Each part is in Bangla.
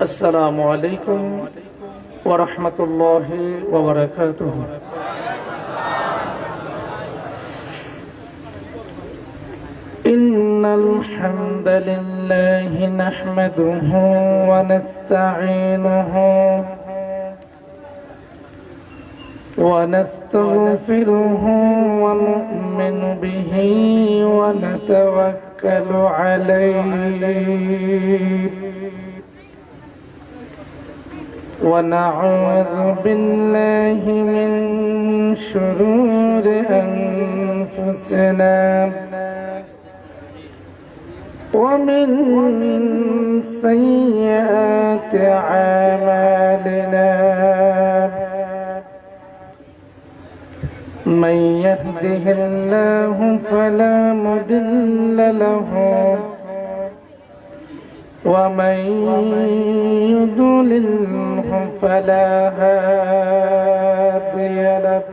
السلام عليكم ورحمة الله وبركاته. إن الحمد لله نحمده ونستعينه ونستغفره ونؤمن به ونتوكل عليه ونعوذ بالله من شرور أنفسنا ومن سيئات أعمالنا. من يهده الله فلا مضل له ومن يضلله فلا هادي له.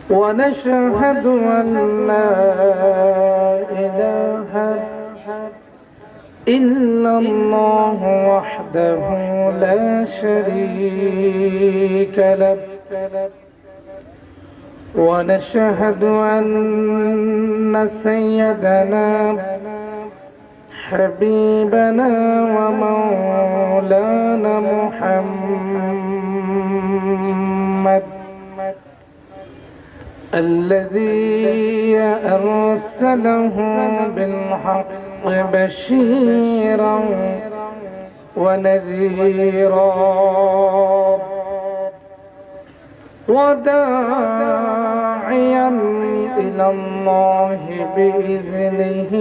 ونشهد أن لا إله إلا الله وحده لا شريك له. ونشهد أن سيدنا حبيبنا ومولانا محمد الذي أرسله بالحق بشيرا ونذيرا وداعيا إلى الله بإذنه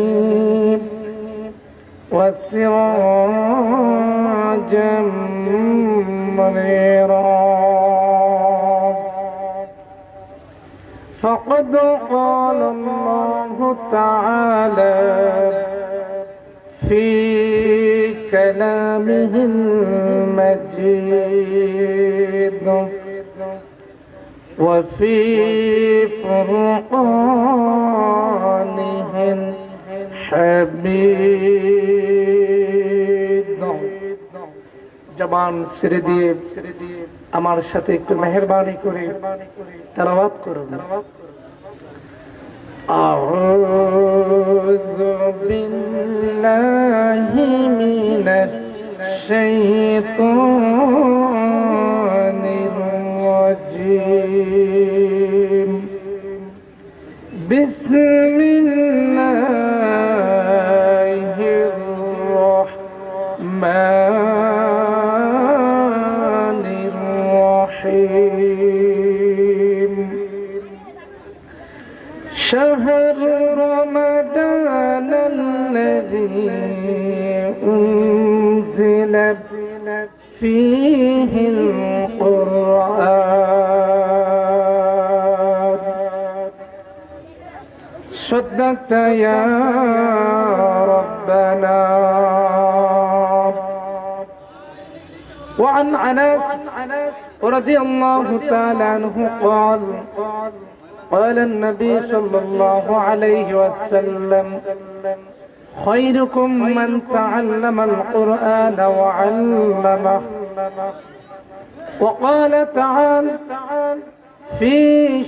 وسراجا منيرا. فقد قال الله تعالى في كلامه المجيد وفي فرقانه الحميد. জবান ছেড়ে দিয়ে আমার সাথে একটু মেহেরবানি করে তেলাওয়াত করুন। আউযু বিল্লাহি মিনাশ শাইতানির রাজীম। বিসমিল্লাহির রাহমানির রাহিম। شهر رمضان الذي أنزل فيه القرآن. صدقت يا ربنا. وعن أنس رضي الله تعالى عنه قال قال النبي صلى الله عليه وسلم خيركم من تعلم القرآن وعلمه. وقال تعالى في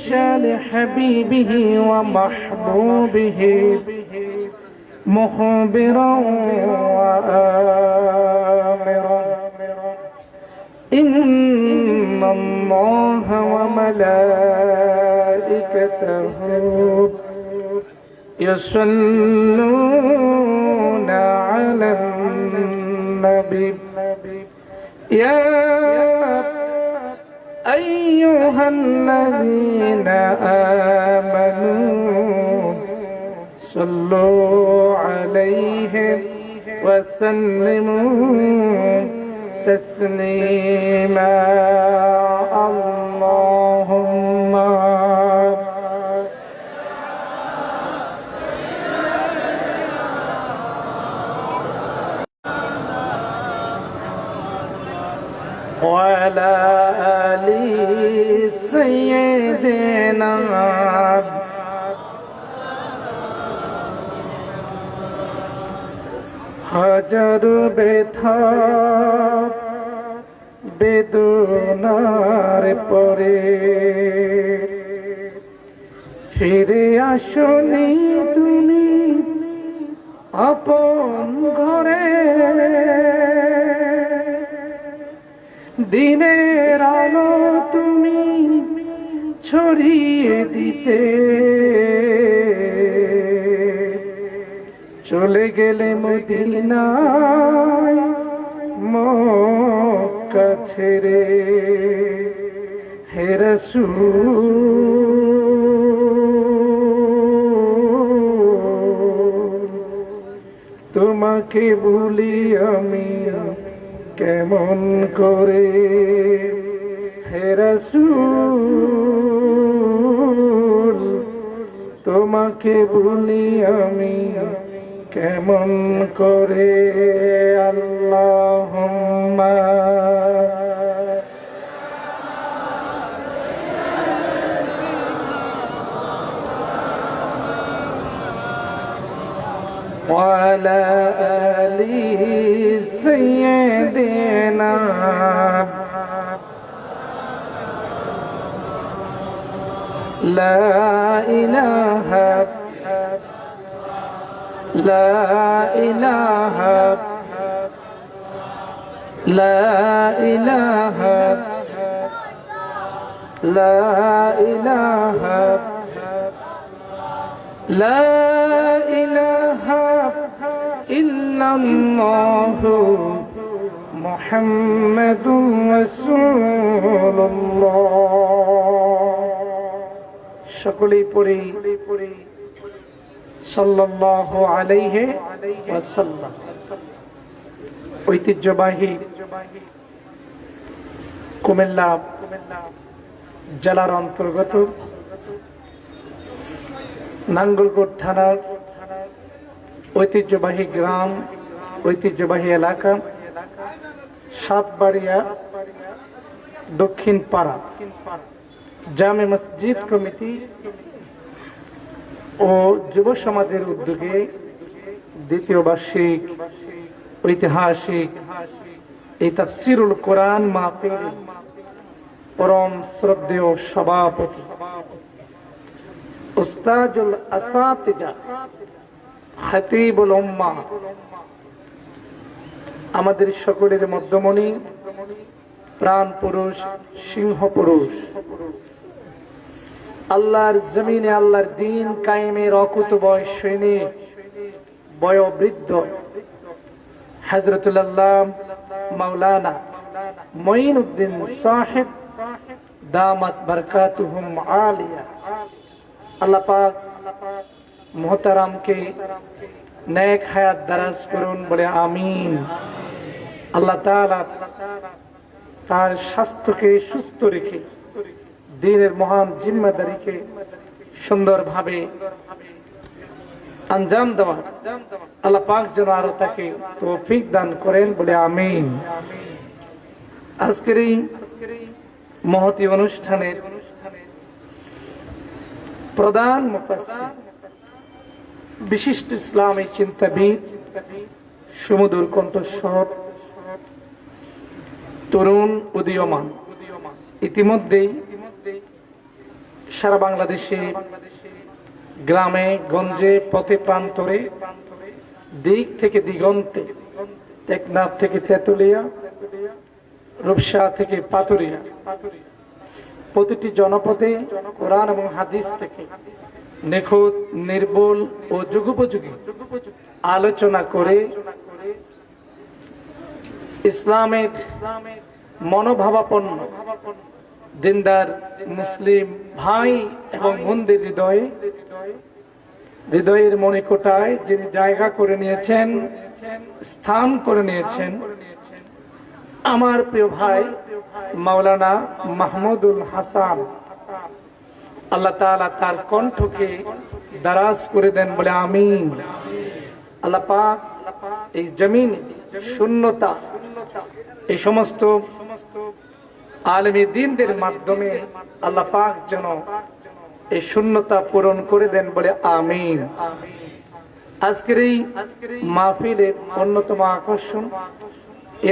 شان حبيبه ومحبوبه مخبرا وآمرا إن الله وملائكته يصلون على النبي يا أيها الذين آمنوا صلوا عليه وسلموا تسليما. اللهم وعلى آل سيدنا হাজারো ব্যথা বেদনার পরে ফিরে আসনি তুমি আপন ঘরে, দিনের আলো তুমি ছড়িয়ে দিতে চলে গেলে মদিনায় মক্কা ছেড়ে। হে রাসূল তোমাকে ভুলি আমি কেমন করে, হে রাসূল তোমাকে ভুলি আমি কেমন করে। আল্লাহুম্মা وعلى آل سيدنا لا إله لا إله لا إله لا إله لا إله إلا الله محمد رسول الله সকলেই পড়ি সাল্লাল্লাহু আলাইহি ওয়াসাল্লাম। ঐতিহ্যবাহী কুমিল্লা জেলার অন্তর্গত নাঙ্গলকোট থানার ঐতিহ্যবাহী গ্রাম, ঐতিহ্যবাহী এলাকা সাতবাড়িয়া দক্ষিণ পাড়া জামে মসজিদ কমিটি ও যুব সমাজের উদ্যোগে দ্বিতীয় বার্ষিক ঐতিহাসিক এই তাফসিরুল কোরআন মাহফিল পরম শ্রদ্ধেয় সভাপতি উস্তাজুল আসাতিজা খতিবুল উম্মাহ আমাদের সকলের মধ্যমণি প্রাণ পুরুষ, সিংহ পুরুষ, আল্লাহর জমিনে আল্লাহর দ্বীন কায়েমের অকুতোভয় সৈনিক বয়োবৃদ্ধ হযরতুল আল্লাহ মাওলানা মঈনউদ্দিন সাহেব দামাত বরকাতুহুম আলিয়া, আল্লাহ পাক মুহতারামকে নেক হায়াত দারাজ করুন বলে আমিন। আল্লাহ তাআলা তার স্বাস্থ্যকে সুস্থ রেখে দ্বীনের মহান জিম্মাদারিকে সুন্দরভাবে আঞ্জাম দেওয়া আল্লাহ পাক যেন আরো তাকে তৌফিক দান করেন বলে আমিন। আজকের এই মহতী অনুষ্ঠানের প্রধান মুফাসসির, বিশিষ্ট ইসলামী চিন্তাবিদ, সুমধুর কণ্ঠস্বর, তরুণ উদীয়মান, ইতিমধ্যেই সারা বাংলাদেশে গ্রামে গঞ্জে পথে প্রান্তরে দিক থেকে দিগন্তে, টেকনাফ থেকে তেতুলিয়া, রূপসা থেকে পাতুরিয়া, প্রতিটি জনপদে কোরআন এবং হাদিস থেকে নিখুঁত, নির্ভুল ও যুগোপযোগী আলোচনা করে ইসলামের মনোভাবাপন্ন দিনদার মুসলিম ভাই এবং বোনদের হৃদয়ের মণিকোটায় যিনি জায়গা করে নিয়েছেন, স্থান করে নিয়েছেন, আমার প্রিয় ভাই মাওলানা মাহমুদুল হাসান, আল্লাহ তাআলা তার কণ্ঠকে দারাজ করে দেন বলে আমিন। আল্লাহ পাক এই জমিনে শূন্যতা, এই সমস্ত আলেমী দ্বীনদের মাধ্যমে আল্লাহ পাক যেন এই শূন্যতা পূরণ করে দেন বলে আমিন। আজকের এই মাহফিলের অন্যতম আকর্ষণ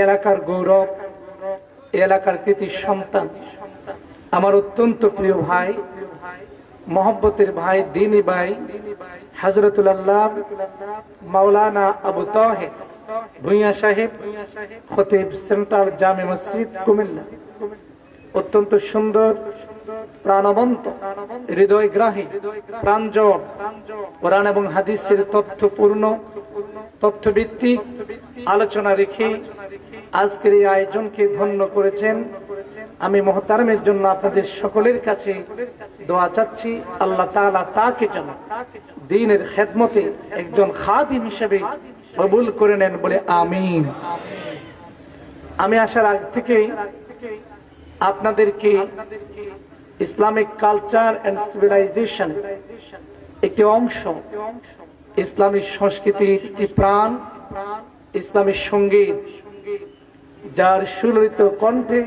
এলাকার গৌরব, এলাকার কৃতি সন্তান, আমার অত্যন্ত প্রিয় ভাই, মহব্বতের ভাই, দিনী ভাই, হযরতুল আল্লাহ মাওলানা আবু তাহের ভূঁইয়া সাহেব, খতিব সেন্ট্রাল জামে মসজিদ কুমিল্লা। অত্যন্ত সুন্দর, প্রাণবন্ত, হৃদয়গ্রাহী, প্রাঞ্জল, কোরআন এবং হাদিসের তথ্যপূর্ণ, তথ্যভিত্তিক আলোচনা রেখে আজকের এই আয়োজনকে ধন্য করেছেন। আমি মুহতারামের জন্য আপনাদের সকলের কাছে দোয়া চাচ্ছি, আল্লাহ তাআলা তাকে যেন দ্বীনের খেদমতে একজন খাদিম হিসেবে কবুল করে নেন বলে আমিন। আমি আসার আগ থেকে আপনাদেরকে ইসলামিক কালচার এন্ড সিভিলাইজেশন একটি অংশ, ইসলামী সংস্কৃতির একটি প্রাণ, ইসলামী সঙ্গীত, যার সুললিত কণ্ঠে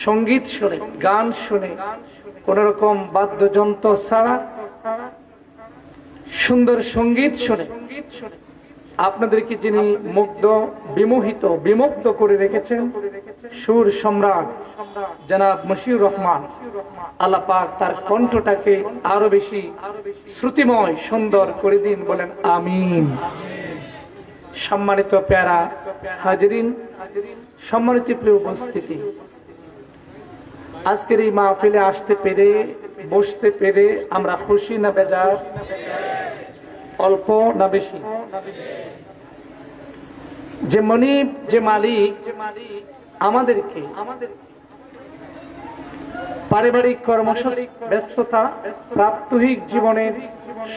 সঙ্গীত শুনে, গান শুনে, কোন রকম বাদ্যযন্ত্র ছাড়া সুন্দর সঙ্গীত শুনে আপনাদেরকে যিনি মুগ্ধ, বিমোহিত, বিমুগ্ধ করে রেখেছেন, সুর সম্রাট জনাব মশিউর রহমান, আল্লাহ পাক তার কণ্ঠটাকে আরো বেশি শ্রুতিময়, সুন্দর করে দিন, বলেন আমিন। সম্মানিত প্যারা হাজরিন, সম্মানিত প্রিয় উপস্থিতি, আজকের এই মাহফিলে আসতে পেরে, বসতে পেরে আমরা খুশি না বেজার? অল্প না বেশি? যে মনিব, যে মালিক আমাদেরকে পারিবারিক কর্মসূচি ব্যস্ততা, প্রাত্যহিক জীবনের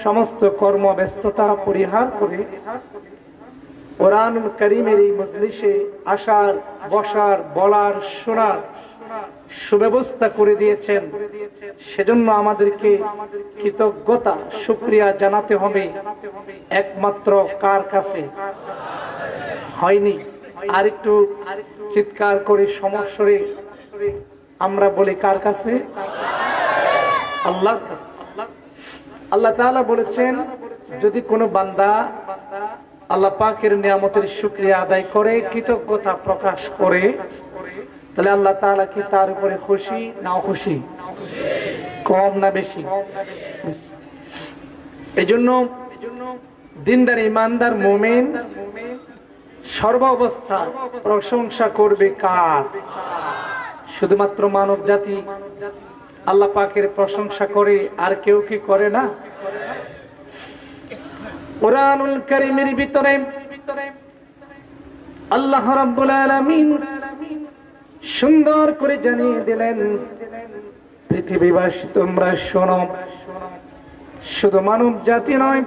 সমস্ত কর্ম ব্যস্ততা পরিহার করে কোরআনুল কারীমের এই মজলিসে আসার, বসার, বলার, শোনার সুব্যবস্থা করে দিয়েছেন, সেজন্য আমাদেরকে কৃতজ্ঞতা, শুকরিয়া জানাতে হবে একমাত্র কার কাছে? হয়নি? আর একটু চিৎকার করে সমস্বরে আমরা বলি কার কাছে? আল্লাহর কাছে। আল্লাহ তাআলা বলেছেন, যদি কোনো বান্দা আল্লাহ পাকের নিয়ামতের শুকরিয়া আদায় করে, কৃতজ্ঞতা প্রকাশ করে, তাহলে আল্লাহ তাআলা কি তার উপরে খুশি না খুশি? কম না বেশি? এজন্য দিনদার, ইমানদার, মুমিন সর্ব অবস্থা প্রশংসা করবে কার? শুধুমাত্র মানব জাতি আল্লাহ পাকের প্রশংসা করে, আর কেউ কি করে না? কোরআনুল কারীমের ভিতরে আল্লাহ রাব্বুল আলামিন সুন্দর করে জানিয়ে দিলেন, পৃথিবীবাসী তোমরা শোনো, শুধু মানব জাতি নয়,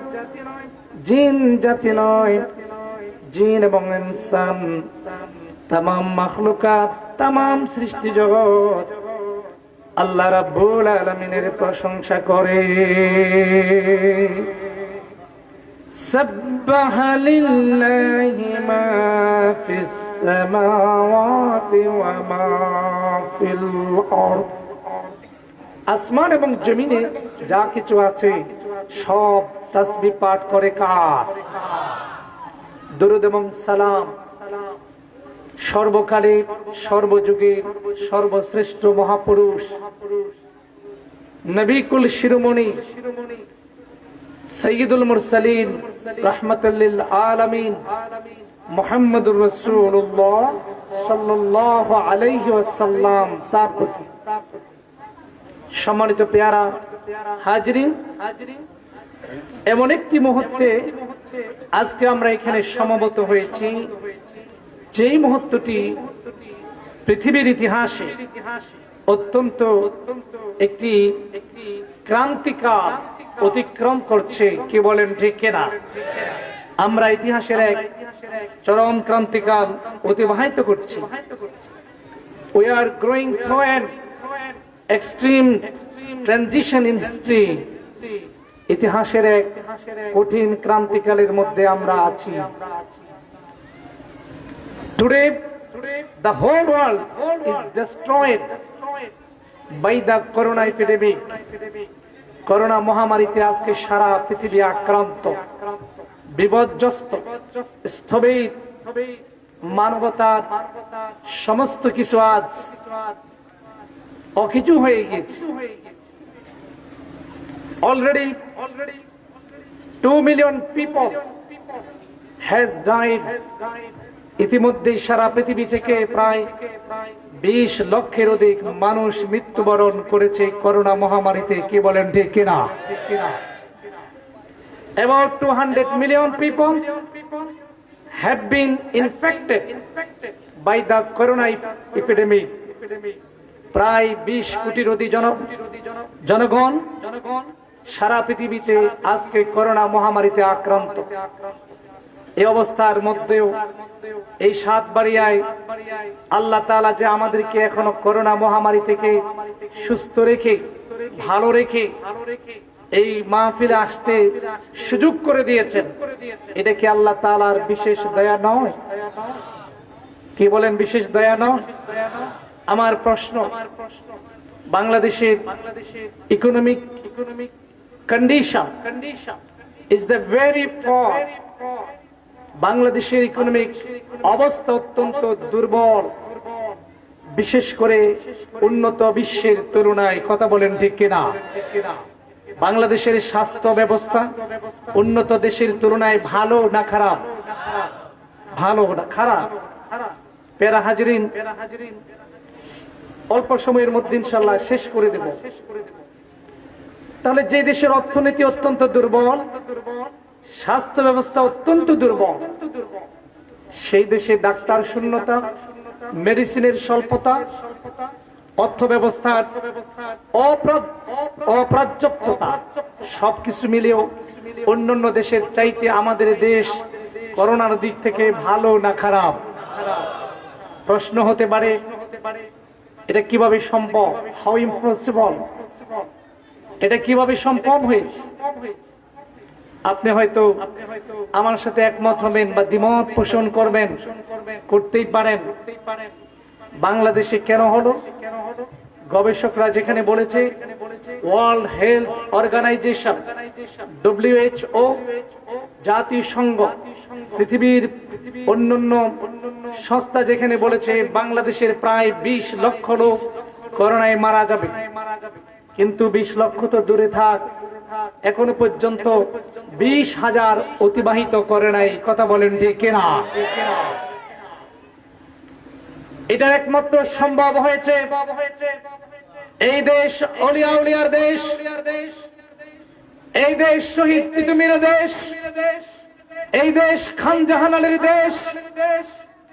জিন জাতি নয়, জিন এবং ইনসান, তামাম মাখলুকাত, তামাম সৃষ্টি জগৎ আল্লাহ রাব্বুল আলামিনের প্রশংসা করে। সাব্বাহা লিল্লাহি মা ফিস সামাওয়াতি ওয়া মা ফিল আরদ, আসমান এবং জমিনে যা কিছু আছে সব তাসবিহ পাঠ করে কার? দরুদ এবং সালাম সর্বকালের, সর্বযুগের সর্বশ্রেষ্ঠ মহাপুরুষ, নবীকুল শিরোমণি, সাইয়্যিদুল মুরসালিন, রাহমাতুল লিল আলামিন, মুহাম্মদুর রাসূলুল্লাহ সাল্লাল্লাহু আলাইহি ওয়াসাল্লাম, তার প্রতি। সম্মানিত পেয়ারা হাজরিন, এমন একটি মুহূর্তে আজকে আমরা এখানে সমবেত হয়েছি, যেই মুহূর্তটি পৃথিবীর ইতিহাসে অত্যন্ত একটি ক্রান্তিকাল অতিক্রম করছে। কি বলেন ঠিক কিনা? আমরা ইতিহাসের এক চরম ক্রান্তিকাল অতিবাহিত করছি। We are going through an extreme transition in history. ইতিহাসের এক কঠিন ক্রান্তিকালের মধ্যে আমরা আছি। Today, the whole world is destroyed by the corona epidemic. Corona মহামারীতে আজকে সারা পৃথিবী আক্রান্ত। বিপর্যস্ত, স্থবির, মানবতার সমস্ত কিছু আজ অকিছু হয়ে গেছে। Already 2 million people has died। ইতিমধ্যে সারা পৃথিবী থেকে প্রায় 20 লক্ষের অধিক মানুষ মৃত্যুবরণ করেছে করোনা মহামারীতে। কি বলেন ঠিক কিনা? About 200 million people have been infected by the corona epidemic। প্রায় 20 কোটির অধিক জনগণ সারা পৃথিবীতে আজকে করোনা মহামারীতে আক্রান্ত। এই অবস্থার মধ্যেও এই সাতবাড়িয়ায় আল্লাহ তাআলা যে আমাদেরকে এখনো করোনা মহামারী থেকে সুস্থ রেখে, ভালো রেখে এই মাহফিলে আসতে সুযোগ করে দিয়েছেন, এটা কি আল্লাহ তাআলার বিশেষ দয়া নয়? কি বলেন, বিশেষ দয়া নয়? আমার প্রশ্ন, বাংলাদেশের economic condition is the very পর। বাংলাদেশের ইকোনমিক অবস্থা অত্যন্ত দুর্বল, বিশেষ করে উন্নত বিশ্বের তুলনায়। কথা বলেন ঠিক কিনা? বাংলাদেশের স্বাস্থ্য ব্যবস্থা উন্নত দেশের তুলনায় ভালো না খারাপ? ভালো না খারাপ? প্যারা হাজরিন, অল্প সময়ের মধ্যে ইনশাআল্লাহ শেষ করে দেব। তাহলে যে দেশের অর্থনীতি অত্যন্ত দুর্বল, স্বাস্থ্য ব্যবস্থা অত্যন্ত দুর্বল, সেই দেশে ডাক্তার শূন্যতা, মেডিসিনের স্বল্পতা, অর্থ ব্যবস্থার অপর্যাপ্ততা, সবকিছু মিলেও অন্যান্য দেশের চাইতে আমাদের দেশ করোনার দিক থেকে ভালো না খারাপ? প্রশ্ন হতে পারে, এটা কিভাবে সম্ভব? How impossible? এটা কিভাবে সম্ভব হয়েছে? আপনি হয়তো আমার সাথে একমত হবেন বা দ্বিমত পোষণ করবেন, করতেই পারেন। বাংলাদেশে কেন হলো? গবেষকরা যেখানে বলেছে, ওয়ার্ল্ড হেলথ অর্গানাইজেশন WHO, জাতিসংঘ, পৃথিবীর অন্যান্য সংস্থা যেখানে বলেছে বাংলাদেশের প্রায় 20 লক্ষ লোক করোনায় মারা যাবে, কিন্তু 20 লক্ষ তো দূরে থাক, এখনো পর্যন্ত 20,000 অতিবাহিত করে নাই। কথা বলেন ঠিক কিনা? এটা একমাত্র সম্ভব হয়েছে এই দেশ অলিয়া উলিয়ার দেশ, এই দেশ শহীদ তিতুমির দেশ, এই দেশ খান জাহান আলীর দেশ,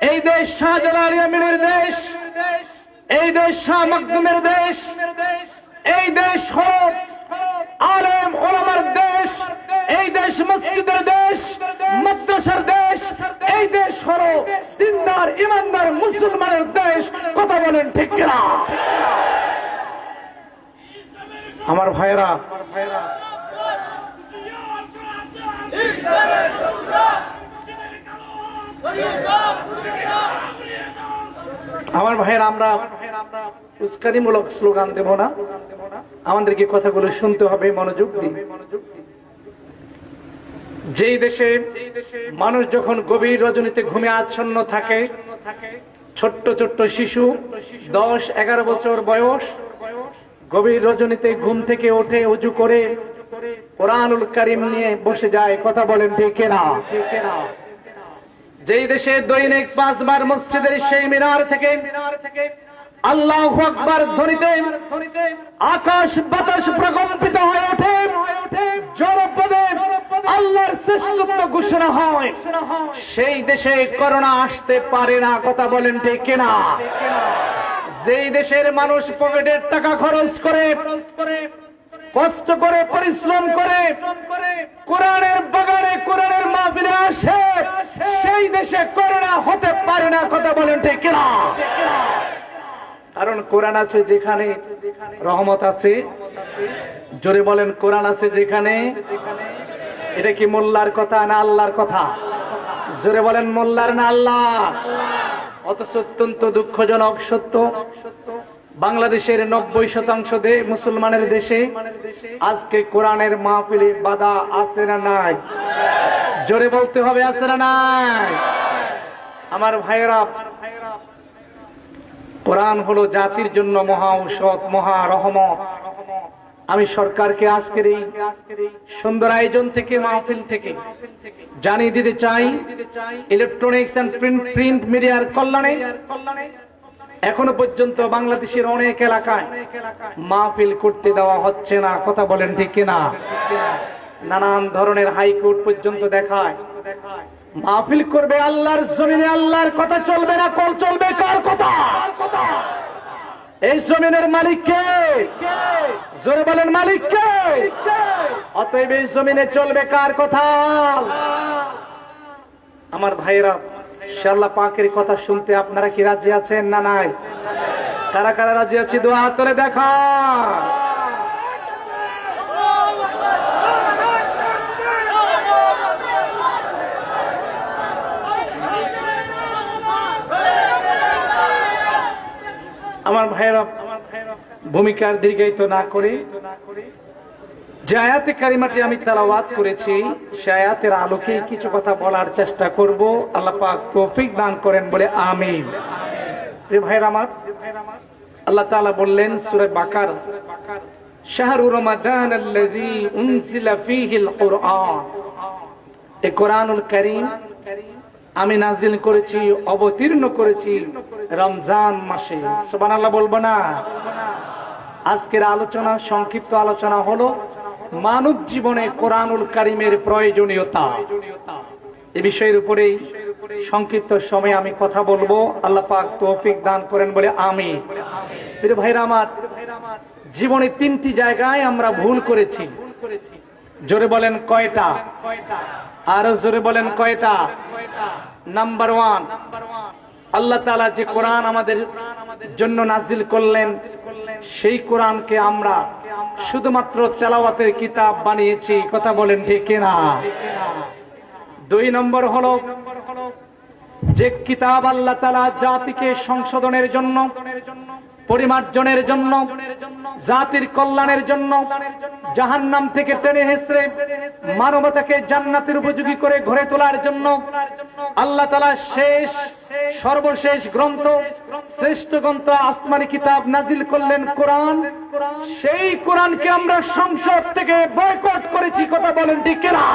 এই দেশ শাহজালাল ইয়ামিনের দেশ, এই দেশ শাহ মখদুমের দেশ, এই দেশ হল আলেম ওলামার দেশ, এই দেশ মসজিদের দেশ, মাদ্রাসার দেশ, এই দেশ হল দিনদার ইমানদার মুসলমানের দেশ। কথা বলেন ঠিক কিনা? আমার ভাইরা, আমার ভাইয়েরা, আমরা উস্কানিমূলক স্লোগান দেব না, আমাদেরকে কথাগুলো শুনতে হবে মনোযোগ দিয়ে। যেই দেশে মানুষ যখন গভীর রজনীতে ঘুমে আচ্ছন্ন থাকে, ছোট্ট ছোট্ট শিশু 10-11 বছর বয়স গভীর রজনীতে ঘুম থেকে ওঠে, উজু করে কোরআনুল কারীম নিয়ে বসে যায়। কথা বলেন ঠিক কিনা? যেই দেশে দৈনিক 5 বার মসজিদের সেই মিনার থেকে আল্লাহু আকবার ধ্বনিতে আকাশ বাতাস প্রকম্পিত হয়ে ওঠে, জনপদে আল্লাহর শ্রেষ্ঠত্ব ঘোষণা হয়, সেই দেশে করোনা আসতে পারে না। কথা বলেন ঠিক কিনা? যেই দেশের মানুষ পকেটের টাকা খরচ করে, কষ্ট করে, পরিশ্রম করে কোরআনের বাগানে কোরআনের মাহফিলে আসে, সেই দেশে করোনা হতে পারে না। কথা বলেন ঠিক কিনা? কারণ কোরআন আছে যেখানে রহমত আছে। জোরে বলেন, কোরআন আছে যেখানে। এটা কি মোল্লার কথা না আল্লাহর কথা? জোরে বলেন, মোল্লার না আল্লাহ? অথচ অত্যন্ত দুঃখজনক সত্য, বাংলাদেশের 90% মুসলমানের দেশে আজকে কোরআনের মাহফিলে বাধা আছে না নাই? জোরে বলতে হবে, আছে না নাই? আমার ভাইয়েরা, কোরআন হলো জাতির জন্য মহা ঔষধ, মহা রহমত। আমি সরকারকে আজকের এই সুন্দর আয়োজন থেকে, মাহফিল থেকে জানিয়ে দিতে চাই, ইলেকট্রনিক্স এন্ড প্রিন্ট মিডিয়ার কল্যাণে এখনো পর্যন্ত বাংলাদেশের অনেক এলাকায় মাহফিল করতে দেওয়া হচ্ছে না। কথা বলেন ঠিক কিনা? নানান ধরনের হাইকোর্ট পর্যন্ত দেখায় মাহফিল করবে আল্লাহর জমিনে, আল্লাহর কথা চলবে না, কল চলবে কার কথা? এই জমিনের মালিক কে? জোরে বলেন, মালিক কে? অতএব এই জমিনে চলবে কার কথা? আমার ভাইরা, আল্লাহ পাকের কথা শুনতে আপনারা কি রাজি আছেন না নাই? কারা কারা রাজি আছে দোয়া হাত তুলে দেখা। আমার ভাইরা, ভূমিকার দীর্ঘায়িত না করে যে আয়াতে কারিমাটি আমি তেলাওয়াত করেছি সে আয়াতের আলোকে কিছু কথা বলার চেষ্টা করব। আল্লাহ পাক তৌফিক দান করেন বলে আমিন। প্রিয় ভাইরা আমার, আল্লাহ তাআলা বললেন সূরা বাকারা, শাহরু রমাদান আল্লাযী উনজিলা ফীহিল কুরআন, এই কোরআনুল কারীম আমি নাজিল করেছি, অবতীর্ণ করেছি রমজান মাসে। সুবহানাল্লাহ বলবো না? আজকের আলোচনা, সংক্ষিপ্ত আলোচনা হলো মানব জীবনে কোরআনুল কারীমের প্রয়োজনীয়তা। এই বিষয়ের উপরেই সংক্ষিপ্ত সময়ে আমি কথা বলবো। আল্লাহ পাক তৌফিক দান করেন বলে আমিন। প্রিয় ভাইরা আমার, জীবনে তিনটি জায়গায় আমরা ভুল করেছি। জোরে বলেন কয়টা? আরো জোরে বলেন কয়টা? নাম্বার 1, আল্লাহ তাআলা যে কোরআন আমাদের জন্য নাজিল করলেন সেই কোরআনকে আমরা শুধুমাত্র তেলাওয়াতের কিতাব বানিয়েছি। কথা বলেন ঠিক কিনা? 2 নম্বর হলো যে কিতাব আল্লাহ তাআলা জাতিকে সংশোধনের জন্য, পরিমার্জনের জন্য, জাতির কল্যাণের জন্য, জাহান্নাম থেকে টেনে হেসড়ে মানবতাকে জান্নাতের উপযোগী করে গড়ে তোলার জন্য আল্লাহ তাআলা সর্বশেষ গ্রন্থ, শ্রেষ্ঠ গ্রন্থ, আসমানি কিতাব নাজিল করলেন কোরআন। সেই কোরআনকে আমরা সংসদ থেকে বয়কট করেছি। কথা বলেন ঠিক কিনা?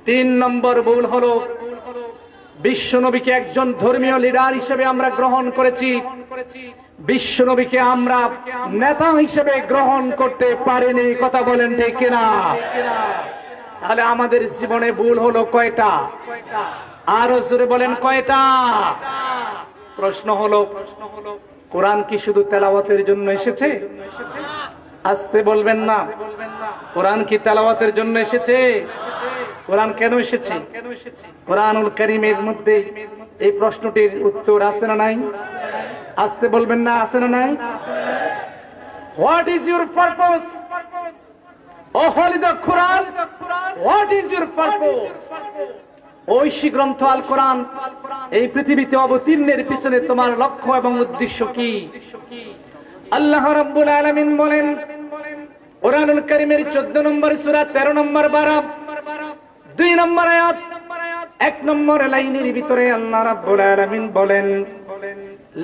3 নম্বর ভুল হলো বিশ্বনবীকে একজন ধর্মীয় লিডার হিসেবে আমরা গ্রহণ করেছি, বিশ্বনবীকে আমরা নেতা হিসেবে গ্রহণ করতে পারিনি। কথা বলেন ঠিক কিনা? তাহলে আমাদের জীবনে ভুল হলো কয়টা? আরো জোরে বলেন কয়টা? প্রশ্ন হলো, কোরআন কি শুধু তেলাওয়াতের জন্য এসেছে? আসতে বলবেন না। কোরআন কি তেলাওয়াতের জন্য এসেছে? কোরআন কেন এসেছে? কোরআনুল কারীমের মধ্যে এই প্রশ্নটির উত্তর আছে না নাই? আসতে বলবেন না, আছে না নাই? What is your purpose? Oh holy the Quran, what is your purpose? Oishi গ্রন্থ আল কোরআন এই পৃথিবীতে অবতীর্ণের পিছনে তোমার লক্ষ্য এবং উদ্দেশ্য কি? আল্লাহ রাব্বুল আলামিন বলেন কোরআনুল কারীমের 14 নম্বর সূরা 13 নম্বর পারা 2 নম্বর আয়াত 1 নম্বর লাইনের ভিতরে আল্লাহ রাব্বুল আলামিন বলেন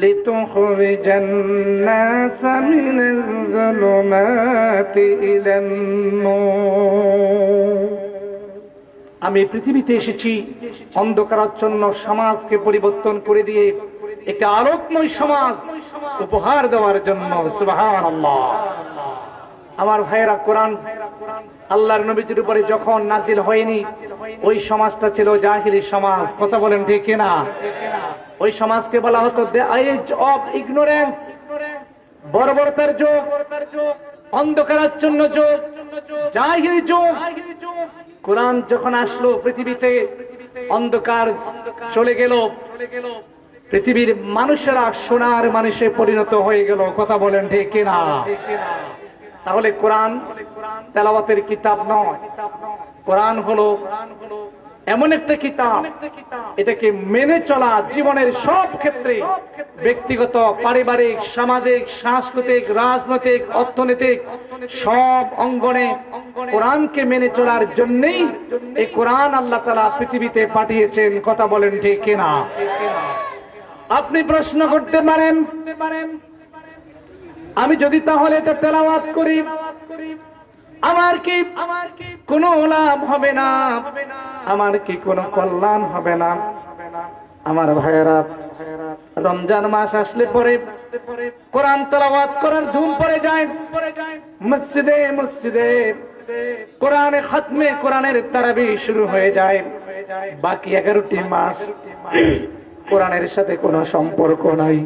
লিতুখরিজান নাস মিনাল যুলুমাতি ইলান নূর। আমি পৃথিবীতে এসেছি অন্ধকারাচ্ছন্ন সমাজকে পরিবর্তন করে দিয়ে একটা আলোকময় সমাজ উপহার দেওয়ার জন্য। সুবহানাল্লাহ। আমার ভাইয়েরা, কোরআন আল্লাহর নবীর উপরে যখন নাজিল হয়নি ওই সমাজটা ছিল জাহিলি সমাজ। কথা বলেন ঠিক কিনা? ওই সমাজকে বলা হতো দ্য এজ অফ ইগনোরেন্স, বর্বরতার যুগ, অন্ধকারাচ্ছন্ন যুগ, জাহিলি যুগ। কোরআন যখন আসলো পৃথিবীতে অন্ধকার চলে গেল, পৃথিবীর মানুষেরা সোনার মানুষে পরিণত হয়ে গেল। কথা বলেন ঠিক কিনা? তাহলে কোরআন তেলাওয়াতের কিতাব নয়, কোরআন হলো এমন একটা কিতাব, এটাকে মেনে চলা জীবনের সব ক্ষেত্রে, ব্যক্তিগত, পারিবারিক, সামাজিক, সাংস্কৃতিক, রাজনৈতিক, অর্থনৈতিক সব অঙ্গনে কোরআনকে মেনে চলার জন্যই এই কোরআন আল্লাহ তাআলা পৃথিবীতে পাঠিয়েছেন। কথা বলেন ঠিক কিনা? আপনি প্রশ্ন করতে পারেন, আমি যদি তাহলে এটা তেলাওয়াত করি আমার কি কোনো লাভ হবে না? আমার কি কোনো কল্যাণ হবে না? আমার ভাইয়েরা, রমজান মাস আসলে পরে কোরআন তেলাওয়াত করার ধুম পড়ে যায়। মসজিদে মসজিদে কোরআনে খতমে কোরআনের তারাবি শুরু হয়ে যায়। বাকি 11টি মাস কোরআনের সাথে কোনো সম্পর্ক নাই।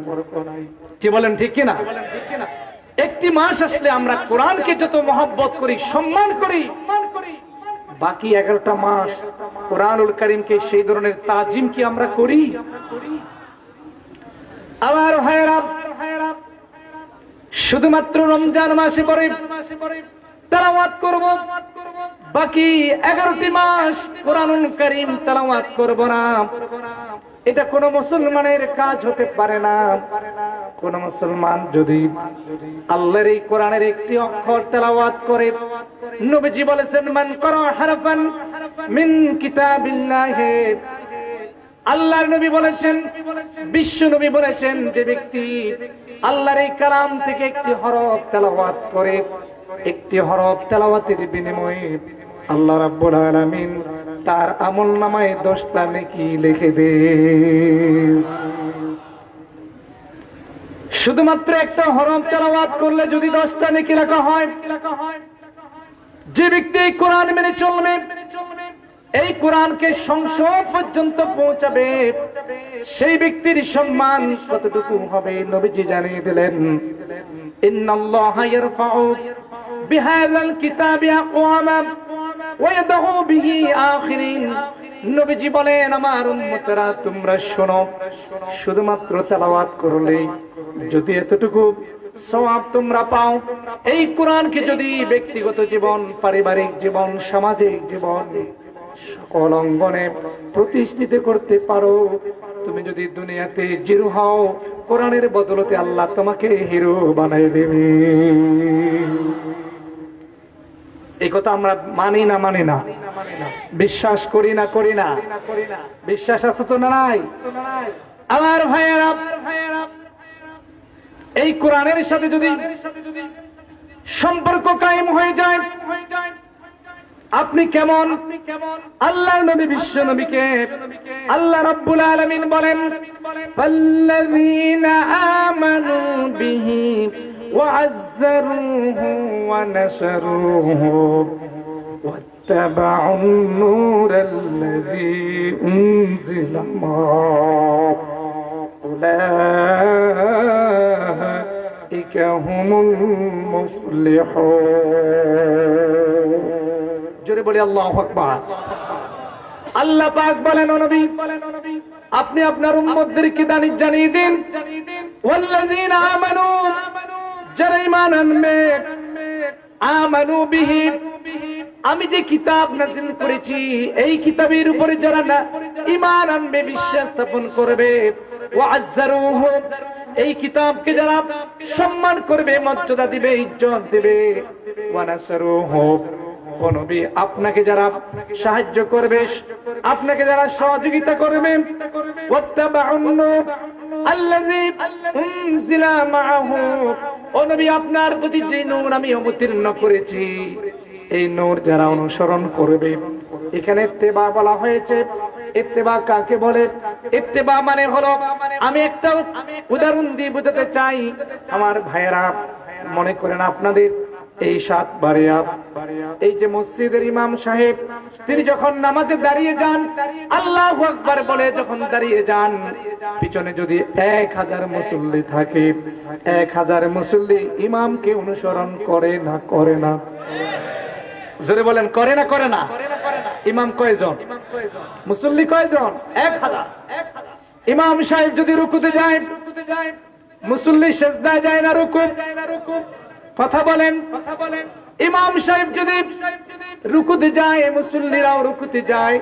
কি বলেন ঠিক কিনা? একটি মাস আসলে আমরা কোরআনকে যত মহব্বত করি, সম্মান করি, বাকি 11টা মাস কোরআনুল কারীমকে সেই ধরনের তাজিম কি আমরা করি? আমার ভাইয়েরা, শুধুমাত্র রমজান মাসে পরে তেলাওয়াত করব, বাকি 11টি মাস কোরআনুল কারীম তেলাওয়াত করব না, এটা কোন মুসলমানের কাজ হতে পারে না। কোন মুসলমান যদি আল্লাহর এই কোরআনের একটি অক্ষর তেলাওয়াত করে, নবীজি বলেছেন, মান ক্বারা হারফান মিন কিতাবিল্লাহ, আল্লাহর নবী বলেছেন, বিশ্ব নবী বলেছেন, যে ব্যক্তি আল্লাহর এই কালাম থেকে একটি হরফ তেলাওয়াত করে, একটি হরফ তেলাওয়াতের বিনিময়ে আল্লাহ রাব্বুল আলামিন তার আমলনামায় 10টা নেকি লিখে দেন। শুধুমাত্র একটা হরফ তেলাওয়াত করলে যদি 10টা নেকি লেখা হয়, যে ব্যক্তি এই কোরআন মেনে চলবে, এই কোরআনকে সংসদ পর্যন্ত পৌঁছাবে, সেই ব্যক্তির সম্মান কতটুকু হবে নবীজি জানিয়ে দিলেন, ইন্নাল্লাহা ইয়ারফাউ বিহাযাল কিতাবি আকওয়ামা ওয়া ইয়াদউ বিহি আখিরিন। নবীজি বলেন, আমার উম্মতরা তোমরা শোনো, শুধুমাত্র তেলাওয়াত করলে যদি এতটুকু সওয়াব তোমরা পাও, এই কোরআনকে যদি ব্যক্তিগত জীবন, পারিবারিক জীবন, সামাজিক জীবন সকল অঙ্গনে প্রতিষ্ঠিত করতে পারো, তুমি যদি দুনিয়াতে জিরো হও, কোরআনের বদলতে আল্লাহ তোমাকে হিরো বানাই দেবে। এই কথা আমরা মানি না? মানি না? বিশ্বাস করি না? করি না? বিশ্বাস আছে তো না নাই? আমার ভাইয়েরা, এই কোরআনের সাথে যদি সম্পর্ক কায়েম হয়ে যায়, আপনি কেমন আল্লাহর নবী, বিশ্ব নবীকে আল্লাহ রাব্বুল আলামিন বলেন, ফাল্লাযীনা আমানু বিহি ওয়া আযযারুহু ওয়া নাশরুহু ওয়াত্তাবাউন নূরাল্লাযী উনজিলা মা'আহু উলাইকা হুমুল মুফলিহুন। জোরে বলি আল্লাহু আকবার। আল্লাহ পাক বলেন, ও নবী, আপনি আপনার উম্মতদেরকে জানিয়ে দিন, ওয়াল্লাযীনা আমানু, যারা ঈমান আনবে, আমানু বিহি, আমি যে কিতাব নাযিল করেছি এই কিতাবের উপরে যারা ঈমান আনবে, বিশ্বাস স্থাপন করবে, ওয়া আযযারুহু, এই কিতাবকে যারা সম্মান করবে, মর্যাদা দিবে, ইজ্জত দিবে, ওয়া নাসরুহু, ও নবী আপনাকে যারা সাহায্য করবে, আপনাকে যারা সহযোগিতা করবে, ওয়াত্তাবাউন নূর আল্লাযী উনজিলা মা'আহু, ও নবী আপনার প্রতি যে নূর আমি অবতীর্ণ করেছি, এই নূর যারা অনুসরণ করবে। এখানে ইত্তেবা বলা হয়েছে। ইত্তেবা কাকে বলে? ইত্তেবা মানে হলো, আমি একটা উদাহরণ দিয়ে বোঝাতে চাই আমার ভাইয়েরা, মনে করেন আপনাদের এই 7 বারিয়া, এই যে মসজিদের ইমাম সাহেব, তিনি যখন নামাজে দাঁড়িয়ে যান, আল্লাহু আকবার বলে যখন দাঁড়িয়ে যান, পিছনে যদি 1000 মুসল্লি থাকে, 1000 মুসল্লি ইমামকে অনুসরণ করে না? করে না? জোরে বলেন, করে না? করে না? ইমাম কয়জন? মুসল্লি কয়জন? 1000। ইমাম সাহেব যদি রুকুতে যায়, মুসল্লি সিজদায় যায় না রুকু? কথা বলেন। ইমাম সাহেব যদি রুকুতে যায়, মুসল্লিরাও রুকুতে যায়,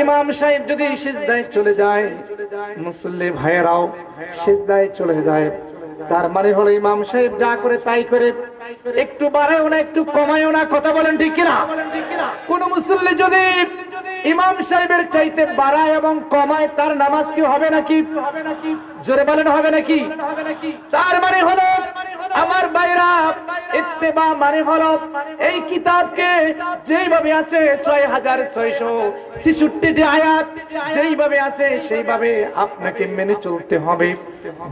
ইমাম সাহেব যদি সিজদায় চলে যায়, মুসল্লি ভাইয়েরাও সিজদায় চলে যায়। তার মানে হলো ইমাম সাহেব যা করে তাই করে, একটু বাড়ায়ও না একটু কমায়ও না। কথা বলেন ঠিক কিনা? কোন মুসল্লি যদি ইমাম সাহেবের চাইতে বাড়ায় এবং কমায়, তার নামাজ কি হবে নাকি? জোরে বলেন হবে নাকি? তার মানে হলো আমার ভাইরা, ইত্তেবা মানে হলো এই কিতাবকে যেইভাবে আছে 6666টি আয়াত যেইভাবে আছে সেইভাবে আপনাকে মেনে চলতে হবে।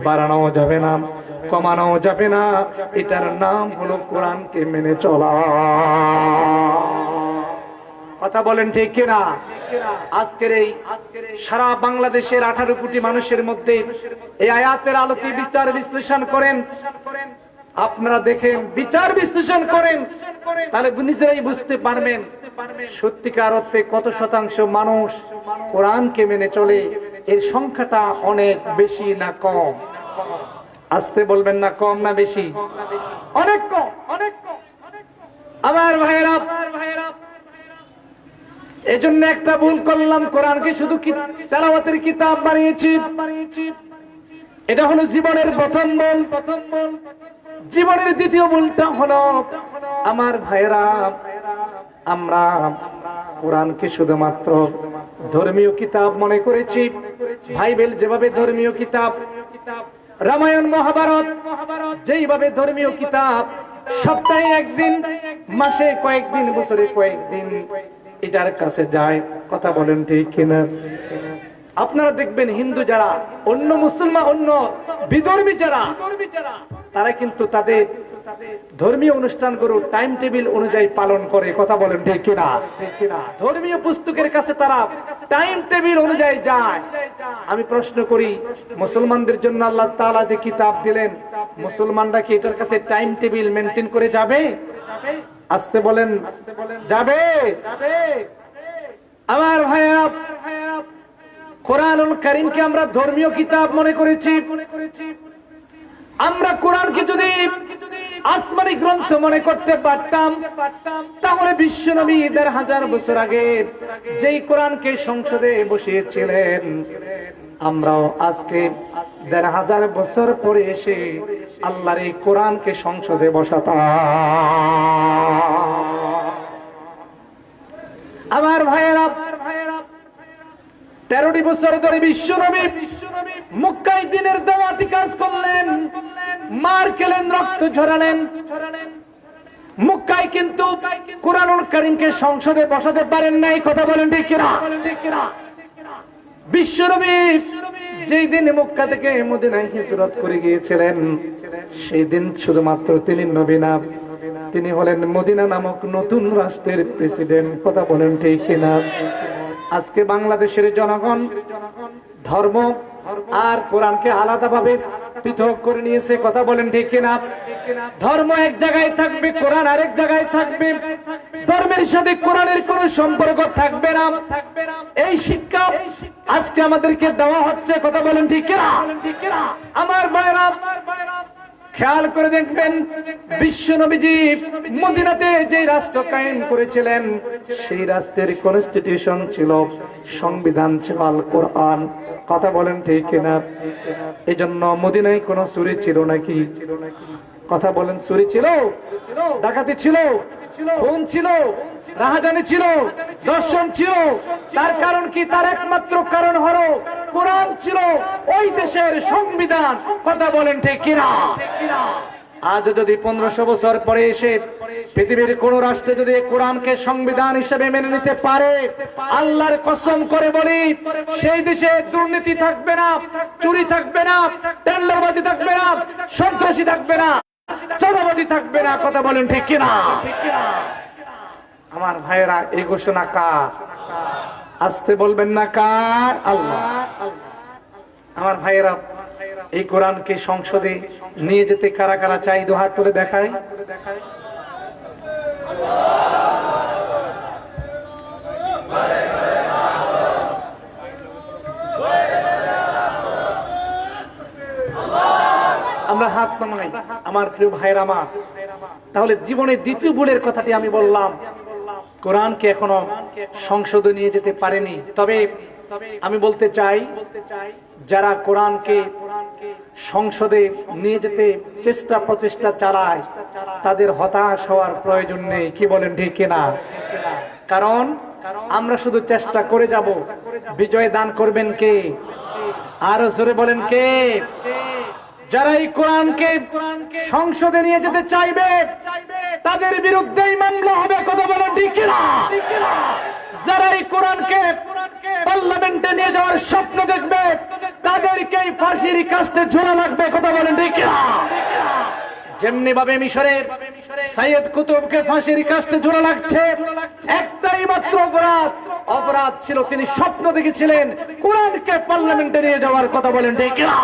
বাড়ানো যাবে না, কমানো যাবে না। এটার নাম হলো কোরআনকে মেনে চলা। কথা বলেন ঠিক কিনা? আজকের এই সারা বাংলাদেশের 18 কোটি মানুষের মধ্যে এই আয়াতের আলোকে বিচার বিশ্লেষণ করেন। আপনারা দেখেন, বিচার বিশ্লেষণ করেন, তাহলে নিজেরাই বুঝতে পারবেন সত্যিকার অর্থে কত শতাংশ মানুষ কোরআনকে মেনে চলে। এর সংখ্যাটা অনেক বেশি না কম? আসতে বলবেন না, কম না বেশি? অনেক কম, অনেক কম। আমার ভাইয়েরা, এজন্য একটা ভুল করলাম, কোরআনকে শুধু তেলাওয়াতের কিতাব বানিয়েছি। এটা হলো জীবনের প্রথম ভুল। জীবনের দ্বিতীয় ভুলটা হলো আমার ভাইয়েরা, আমরা কোরআনকে শুধুমাত্র ধর্মীয় কিতাব মনে করেছি। বাইবেল যেভাবে ধর্মীয় কিতাব, রামায়ণ মহাভারত যেইভাবে ধর্মীয় কিতাব, সপ্তাহে একদিন, মাসে কয়েকদিন, বছরে কয়েকদিন এটার কাছে যায়। কথা বলেন ঠিক কিনা? আপনারা দেখবেন হিন্দু যারা, অন্য মুসলমান, অন্য বিধর্মী যারা, তারা কিন্তু তাদের ধর্মীয় অনুষ্ঠানগুলো টাইম টেবিল অনুযায়ী পালন করে। কথা বলেন ঠিক কিনা? ধর্মীয় পুস্তকের কাছে তারা টাইম টেবিল অনুযায়ী যায়। আমি প্রশ্ন করি, মুসলমানদের জন্য আল্লাহ তাআলা যে কিতাব দিলেন, মুসলমানরা কি এটার কাছে টাইম টেবিল মেনটেন করে যাবে? আসতে বলেন, যাবে? আমার ভাইয়েরা, কোরআনুল কারীমকে আমরা ধর্মীয় কিতাব মনে করেছি। আমরা কোরআনকে যদি আসমানি গ্রন্থ মনে করতে পারতাম, তাহলে বিশ্বনবী ১৫০০ বছর আগে যেই কোরআনকে সংসদে বসিয়েছিলেন, আমরাও আজকে ১৫০০ বছর পরে এসে আল্লাহর এই কোরআনকে সংসদে বসাতাম। আমার ভাইয়েরা, 13টি বছর ধরে বিশ্বনবী মক্কায় দ্বীনের দাওয়াতি কাজ করলেন, মার খেলেন, রক্ত ঝরালেন। মক্কায় কিন্তু কোরআনুল কারীমকে সংসদে বসাতে পারেন নাই। কথা বলেন ঠিক কিনা? বিশ্বনবী যেই দিন মক্কা থেকে মদিনায় হিজরত করে গিয়েছিলেন, সেই দিন শুধুমাত্র তিনি নবী না, তিনি হলেন মদিনা নামক নতুন রাষ্ট্রের প্রেসিডেন্ট। কথা বলেন ঠিক কিনা? আজকে বাংলাদেশের জনগণ ধর্ম আর কোরআনকে আলাদাভাবে পৃথক করে নিয়েছে। কথা বলেন ঠিক কিনা? ধর্ম এক জায়গায় থাকবে, কোরআন আরেক জায়গায় থাকবে। ধর্মের সাথে কোরআনের কোন সম্পর্ক থাকবে না। এই শিক্ষা আজকে আমাদেরকে দেওয়া হচ্ছে। কথা বলেন ঠিক কিনা? আমার ভাইরা, খেয়াল করে দেখবেন, বিশ্ব নবীজি মদিনাতে যে রাষ্ট্র কায়েম করেছিলেন, সেই রাষ্ট্রের কনস্টিটিউশন ছিল, সংবিধান ছিল আল কোরআন। কথা বলেন ঠিক কিনা? এই জন্য মদিনায় কোন চুরি ছিল নাকি? কথা বলেন, চুরি ছিল, ডাকাতি ছিল, খুন ছিল, রাহাজানি ছিল, দর্শন ছিল। তার কারণ কি? তার একমাত্র কারণ হলো কোরআন ছিল ওই দেশের সংবিধান। কথা বলেন ঠিক কিনা? আজ যদি 1500 বছর পরে এসে পৃথিবীর কোন রাষ্ট্রে যদি কোরআনকে সংবিধান হিসেবে মেনে নিতে পারে, আল্লাহর কসম করে বলি, সেই দেশে দুর্নীতি থাকবে না, চুরি থাকবে না, টেন্ডারবাজি থাকবে না, সন্ত্রাসী থাকবে না, চাঁদাবাজি থাকবে না। কথা বলেন ঠিক কিনা? আমার ভাইয়েরা, এই ঘোষণা কার? আসতে বলবেন না কার? আল্লাহ। আমার ভাইয়েরা, এই কোরআনকে সংসদে নিয়ে যেতে কারা কারা চাই? দু হাত তুলে দেখায়। আমরা হাত নামাই। আমার প্রিয় ভাইয়েরা, আমার তাহলে জীবনের দ্বিতীয় ভুলের কথাটি আমি বললাম, কোরআনকে এখনো সংসদে নিয়ে যেতে পারেনি। তবে আমি বলতে চাই, যারা কোরআনকে সংসদে নিয়ে যেতে প্রচেষ্টা চালায় তাদের হতাশ হওয়ার প্রয়োজন নেই। কি বলেন ঠিক কিনা? কারণ আমরা শুধু চেষ্টা করে যাব, বিজয় দান করবেন কে? আরো জোরে বলেন কে? যারা এই কোরআনকে সংসদে নিয়ে যেতে চাইবে তাদের বিরুদ্ধেই মামলা হবে। কথা বলেন ঠিক কিনা? যারা এই কোরআনকে পার্লামেন্টে নিয়ে যাওয়ার স্বপ্ন দেখবে তাদেরকেই ফাঁসির কাস্টে ঝোলা লাগবে। কথা বলেন ঠিক কিনা? যেমনি ভাবে মিশরের সাইয়েদ কুতুবকে ফাঁসির কাস্টে ঝোলা লাগছে, একটাই মাত্র অপরাধ ছিল, তিনি স্বপ্ন দেখেছিলেন কোরআনকে পার্লামেন্টে নিয়ে যাওয়ার। কথা বলেন ঠিক কিনা?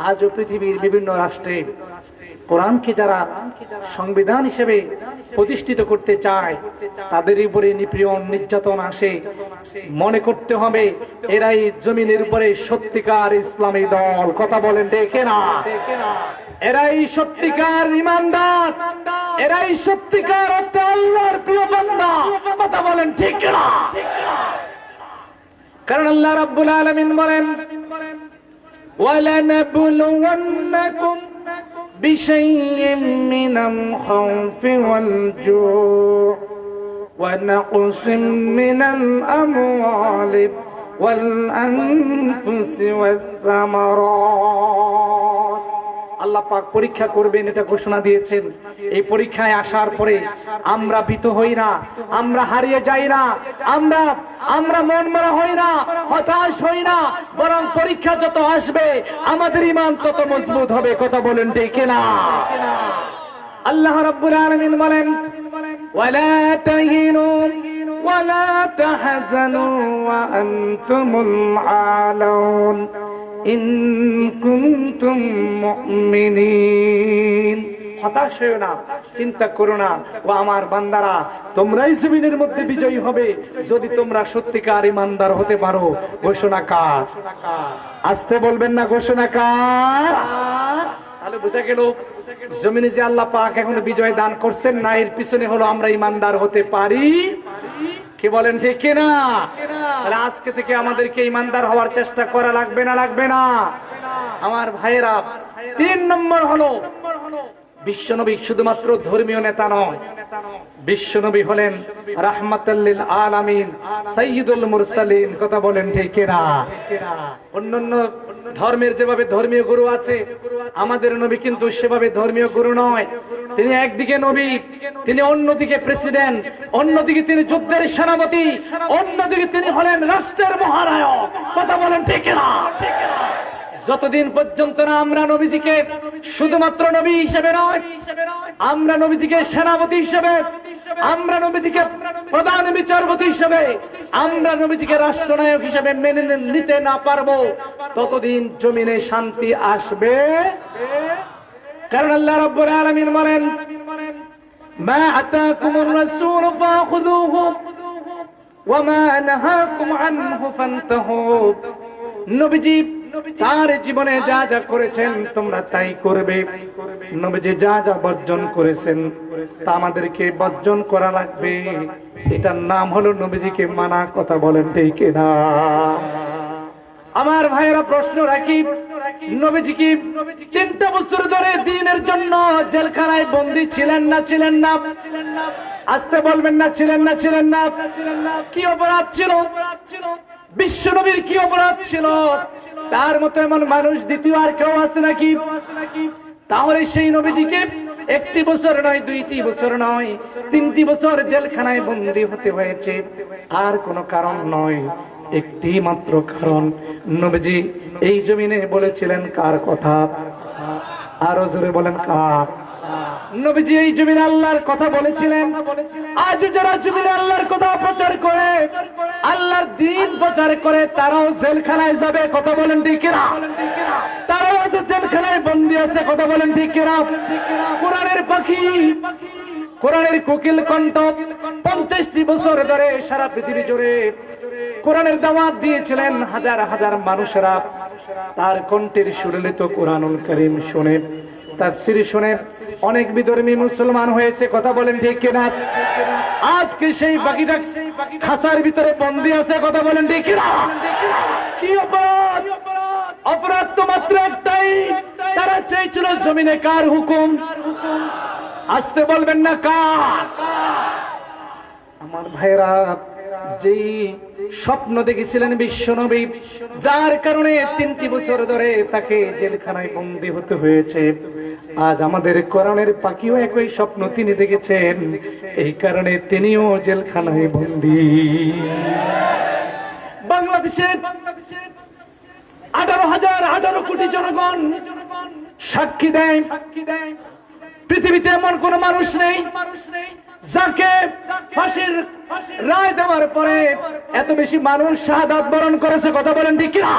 আজও পৃথিবীর বিভিন্ন রাষ্ট্রে কোরআনকে যারা সংবিধান হিসেবে প্রতিষ্ঠিত করতে চায় তাদের উপরে নিপীড়ন নির্যাতন আসে, মনে করতে হবে এরাই জমিনের উপরে সত্যিকার ইসলামী দল। কথা বলেন ঠিক না? এরাই সত্যিকার ঈমানদার, এরাই সত্যিকার আল্লাহর প্রিয় বান্দা। কথা বলেন ঠিক না? কারণ আল্লাহ রাব্বুল আলামিন বলেন, وَلَنَبْلُوَنَّكُمْ بِشَيْءٍ مِّنَ الْخَوْفِ وَالْجُوعِ وَنَقْصٍ مِّنَ الْأَمْوَالِ وَالْأَنفُسِ وَالثَّمَرَاتِ। আল্লাহ পাক পরীক্ষা করবেন, এটা ঘোষণা দিয়েছেন। এই পরীক্ষায় আসার পরে আমরা ভীত হই না, আমরা হারিয়ে যাই না, আমরা মন মরা হই না, হতাশ হই না, বরং পরীক্ষা যত আসবে আমাদের ঈমান তত মজবুত হবে। কথা বলেন ঠিক না? আল্লাহ রাব্বুল আলামিন বলেন, ওয়ালা তাহিনু ওয়ালা তাহজানু ওয়া আনতুমুল আলাউন ইন কুনতুম মুমিনিন। হতাশ হয়ো না, চিন্তা করো না, ও আমার বান্দারা, তোমরাই জমিনের মধ্যে বিজয়ী হবে যদি তোমরা সত্যিকার ঈমানদার হতে পারো। ঘোষণা কার? আসতে বলবেন না, ঘোষণা কার? তাহলে বোঝা গেল জমিনে যে আল্লাহ পাক এখনো বিজয় দান করছেন না, এর পিছনে হলো আমরা ঈমানদার হতে পারি। কি বলেন ঠিক কিনা? তাহলে আজকে থেকে আমাদেরকে ঈমানদার হওয়ার চেষ্টা করা লাগবে না? লাগবে না আমার ভাইয়েরা? 3 নম্বর হলো বিশ্বনবী শুধুমাত্র ধর্মীয় নেতা নয়, বিশ্বনবী হলেন রাহমাতাল লিল আলামিন, সাইয়্যিদুল মুরসালিন। কথা বলেন ঠিক কিনা? অন্যান্য ধর্মের যেভাবে ধর্মীয় গুরু আছে, আমাদের নবী কিন্তু সেভাবে ধর্মীয় গুরু নয়। তিনি একদিকে নবী, তিনি অন্যদিকে প্রেসিডেন্ট, অন্যদিকে তিনি যুদ্ধের সেনাপতি, অন্যদিকে তিনি হলেন রাষ্ট্রের মহানায়ক। কথা বলেন ঠিক কিনা? যতদিন পর্যন্ত না আমরা নবীজিকে শুধুমাত্র নবী হিসেবে নয়, আমরা নবীজিকে সেনাপতি হিসেবে, আমরা নবীজিকে প্রধান বিচারপতি হিসেবে, আমরা নবীজিকে রাষ্ট্রনায়ক হিসেবে মেনে নিতে না পারবো, ততদিন জমিনে শান্তি আসবে। কারণ আল্লাহ রাব্বুল আলামিন বলেন, মা আতাকুমুর রাসূল ফাখুযুহু ওয়া মা নাহাকুম আনহু ফান্তাহু। নবীজি তার জীবনে যা যা করেছেন তোমরা তাই করবে, নবীজি যা যা বর্জন করেছেন তা আমাদেরকে বর্জন করা লাগবে। এটার নাম হলো নবীজিকে মানা। কথা বলেন ঠিক না? আমার ভাইয়েরা, প্রশ্ন রাখি, নবীজি কি 3টা বছর ধরে দ্বীনের জন্য জেলখানায় বন্দী ছিলেন না? ছিলেন না? আসতে বলবেন না, ছিলেন না? ছিলেন না? কি অপরাধ ছিল? বিশ্বনবীর কি অপরাধ ছিল? তার মতো এমন মানুষ দ্বিতীয় আর কেউ আছে নাকি? তাহলে সেই নবীজিকে 1টি বছর নয়, 2টি বছর নয়, 3টি বছর জেলখানায় বন্দী হতে হয়েছে। আর কোনো কারণ নয়, একটি মাত্র কারণ, নবীজি এই জমিনে বলেছিলেন কার কথা? আরো জোরে বলেন কার? নবীজি এই জমিনে আল্লাহর কথা বলেছিলেন। আজ যারা জমিনে আল্লাহর কথা প্রচার করে, আল্লাহর দ্বীন প্রচার করে, তারাও জেলখানায় যাবে। কথা বলেন ঠিক কিনা? তারাও আছে জেলখানায় বন্দী আছে। কথা বলেন ঠিক কিনা? কোরআনের পাখি, কোরআনের কোকিল কণ্ঠ 50টি বছর ধরে সারা পৃথিবী জুড়ে কোরআনের দাওয়াত দিয়েছিলেন। হাজার হাজার মানুষেরা তার কণ্ঠের সুললিত কোরআনুল কারীম শুনে তাফসীর শুনে অনেক বিধর্মী মুসলমান হয়েছে, কথা বলেন ঠিক কিনা? আজকে সেই বাকিটা খাসার ভিতরে বন্দী আছে, কথা বলেন ঠিক কিনা? কি অপরাধ? অপরাধ তো মাত্র একটাই, তারা চেয়েছিল জমিনে কার হুকুম? আসতে বলবেন না কার? আমার ভাইরা, যেই স্বপ্ন দেখেছিলেন বিশ্বনবী, যার কারণে 3টি বছর ধরে তাকে জেলখানায় বন্দী হতে হয়েছে, আজ আমাদের কোরআনের পাখিও একই স্বপ্ন তিনি দেখেছেন, এই কারণে তিনিও জেলখানায় বন্দী। বাংলাদেশে 18 কোটি জনগণ সাক্ষী দেয়, পৃথিবীতে এমন কোন মানুষ নেই যাকে ফাঁসির রায় দেওয়ার পরে এত বেশি মানুষ শাহাদাত বরণ করেছে, কথা বলেন ঠিক কিনা?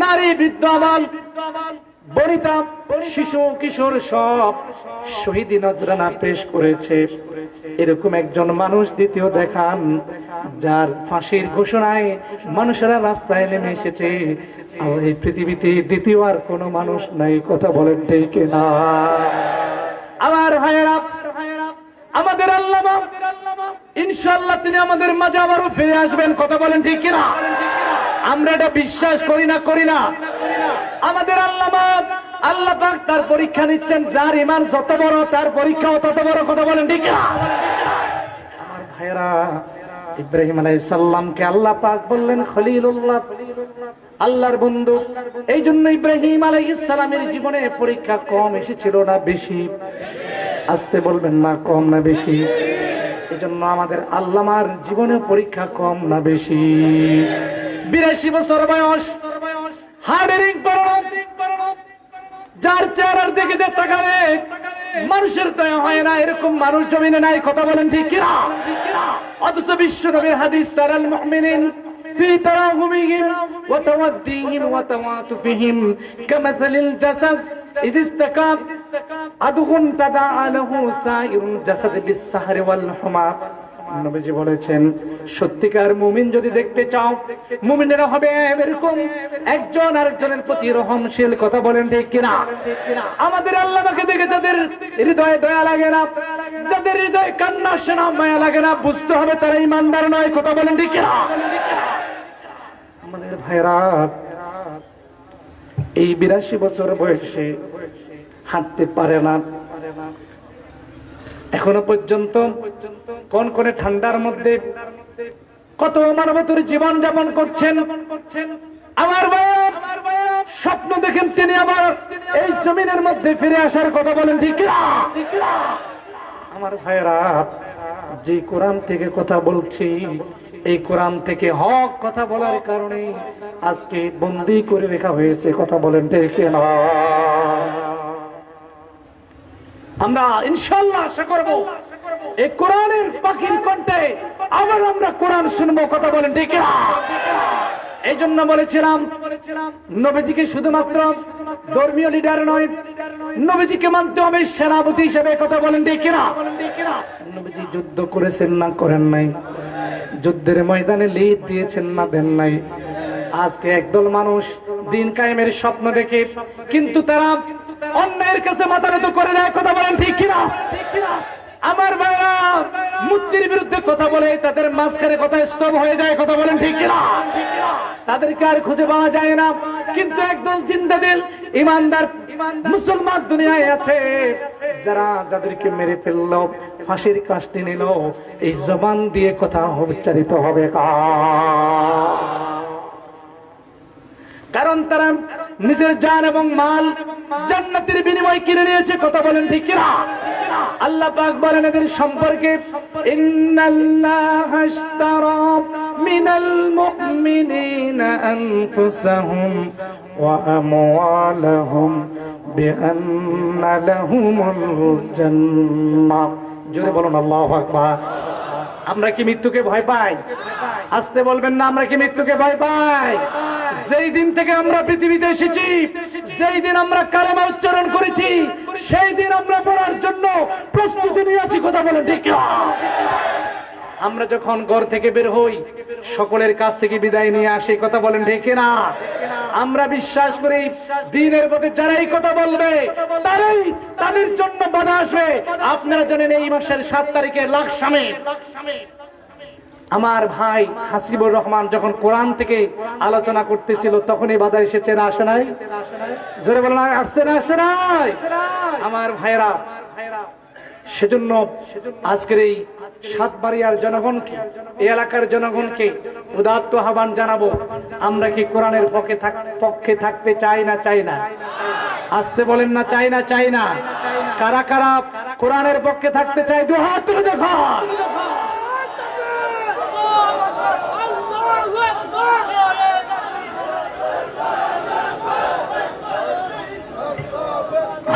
নারী, বৃদ্ধ, আবাল, বনিতা, শিশু, কিশোর সব শহীদি নজরানা পেশ করেছে। এরকম একজন মানুষ দ্বিতীয় দেখান, যার ফাঁসির ঘোষণায় মানুষেরা রাস্তায় নেমে এসেছে। আর এই পৃথিবীতে দ্বিতীয় আর কোনো মানুষ নাই, কথা বলেন ঠিক না? আমার ভাইয়েরা, আমাদের আল্লাহ ইনশাআল্লাহ তিনি আমাদের মাঝে আবারও ফিরে আসবেন, কথা বলেন ঠিক কিনা? আমরা এটা বিশ্বাস করি না? আমাদের আল্লাহ পাক তার পরীক্ষা নিচ্ছেন, যার ঈমান যত বড় তার পরীক্ষাও তত বড়, কথা বলেন ঠিক কিনা? আমার ভাইয়েরা, ইব্রাহিম আলাইহিস সালামকে আল্লাহ পাক বললেন খলিলুল্লাহ, আল্লাহর বন্ধু। এই জন্য ইব্রাহিম আলাইহিস সালামের জীবনে পরীক্ষা কম এসেছিল না বেশি? আসতে বলবেন না, কম না বেশি? এই জন্য আমাদের আল্লামার জীবনে পরীক্ষা কম না বেশি? 82 বছর বয়স, হার্ডেরিং পড়ানো, যার চেহারার দিকে তাকালে মানুষের দয়া হয় না, এরকম মানুষ জমিনে নাই, কথা বলেন ঠিক কিনা? অথচ বিশ্ব নবীর হাদিস, তারাল মুমিনিন في تراهمهم وتوديهم وتواتفهم كمثل الجسد إذا استكى عضو تداعى له سائر الجسد بالسهر والحمى। নবীজি বলেছেন, সত্যিকার মুমিন যদি দেখতে চাও, মুমিনেরা হবে এরকম একজন আরেকজনের প্রতি রহমশীল, কথা বলেন ঠিক কিনা? আমাদের আল্লাহকে দেখে যাদের হৃদয়ে দয়া লাগে না, যাদের হৃদয়ে কান্না আসে না, মায়া লাগে না, বুঝতে হবে তারা ঈমানদার নয়, কথা বলেন ঠিক কিনা? আমাদের ভাইরা, এই 82 বছর বয়সে হাঁটতে পারে না, এখনো পর্যন্ত কনকনে ঠান্ডার মধ্যে কত মানবতার জীবন যাপন করছেন। আমার বাপ স্বপ্ন দেখেন তিনি আবার এই জমিনের মধ্যে ফিরে আসার, কথা বলেন ঠিক কিনা? আমার ভাইরা, যে কোরআন থেকে কথা বলছি, এই কোরআন থেকে হক কথা বলার কারণে আজকে বন্দী করে রাখা হয়েছে, কথা বলেন ঠিক কিনা? আমরা ইনশাআল্লাহ আশা করব এই কোরআনের পাখির কণ্ঠে আবার আমরা কোরআন শুনবো, কথা বলেন ঠিক কিনা? এই জন্য বলেছিলাম, নবীজিকে শুধুমাত্র ধর্মীয় লিডার নয়, নবীজিকে মানতে হবে সেনাপতি হিসেবে, কথা বলেন ঠিক কিনা? নবীজি যুদ্ধ করেছেন না করেন নাই? যুদ্ধের ময়দানে লিড দিয়েছেন না দেন নাই? আজকে একদল মানুষ দিন কায়েমের স্বপ্ন দেখে, কিন্তু তারা অন্যায়ের কাছে মাথা নত করে নেয়, কথা বলেন ঠিক কিনা? আমার ভাইরা, মূর্তির বিরুদ্ধে কথা বলে তাদের মাঝখানে কথা স্টপ হয়ে যায়, কথা বলেন ঠিক কিনা? তাদেরকে আর খুঁজে পাওয়া যায় না। কিন্তু একদল জিন্দাদিল ইমানদার মুসলমান দুনিয়ায় আছে, যাদেরকে মেরে ফেললো, ফাঁসির কাস্টি নিল, এই জবান দিয়ে কথা উচ্চারিত হবে, কারণ তারা নিজের জান এবং মাল জান্নাতের বিনিময়ে কিনে নিয়েছে, কথা বলেন ঠিক কিনা? আল্লাহ পাক বলেন এদের সম্পর্কে, ইন্নাল্লাহা ইশতারা মিনাল মুমিনিনা আনফুসাহুম ওয়া আমওয়ালাহুম বিআন্না লাহুমুল জান্নাহ। জোরে বলুন আল্লাহু আকবার। আমরা কি মৃত্যুকে ভয় পাই? আসতে বলবেন না, আমরা কি মৃত্যুকে ভয় পাই? যেই দিন থেকে আমরা পৃথিবীতে এসেছি, যেই দিন আমরা কালেমা উচ্চারণ করেছি, সেই দিন আমরা মরার জন্য প্রস্তুতি নিয়ে আছি, কথা বলেন ঠিক কিনা? আমরা যখন ঘর থেকে বের হই, সকলের কাছ থেকে বিদায় নিয়ে আসি, কথা বলেন ঠিক কিনা? আমরা বিশ্বাস করি দ্বীনের পথে যারাই কথা বলবে তাদের জন্য বাধা আসবে। আপনারা জানেন এই মাসের 7 তারিখে লাকসামে আমার ভাই হাসিবুর রহমান যখন কোরআন থেকে আলোচনা করতেছিল তখনই বাধা এসেছে না আসে নাই? জোরে বলেন আসছে না আসে নাই? আমার ভাইরা, সেজন্য আজকের এই সাতবাড়িয়ার জনগণকে, এই এলাকার জনগণকে উদাত্ত আহ্বান জানাবো, আমরা কি কোরআনের পক্ষে থাকতে চাই না চাই না? আসতে বলেন না চাই না চাই না? কারা কারা কোরআনের পক্ষে থাকতে চাই দু হাত তুলে দেখো।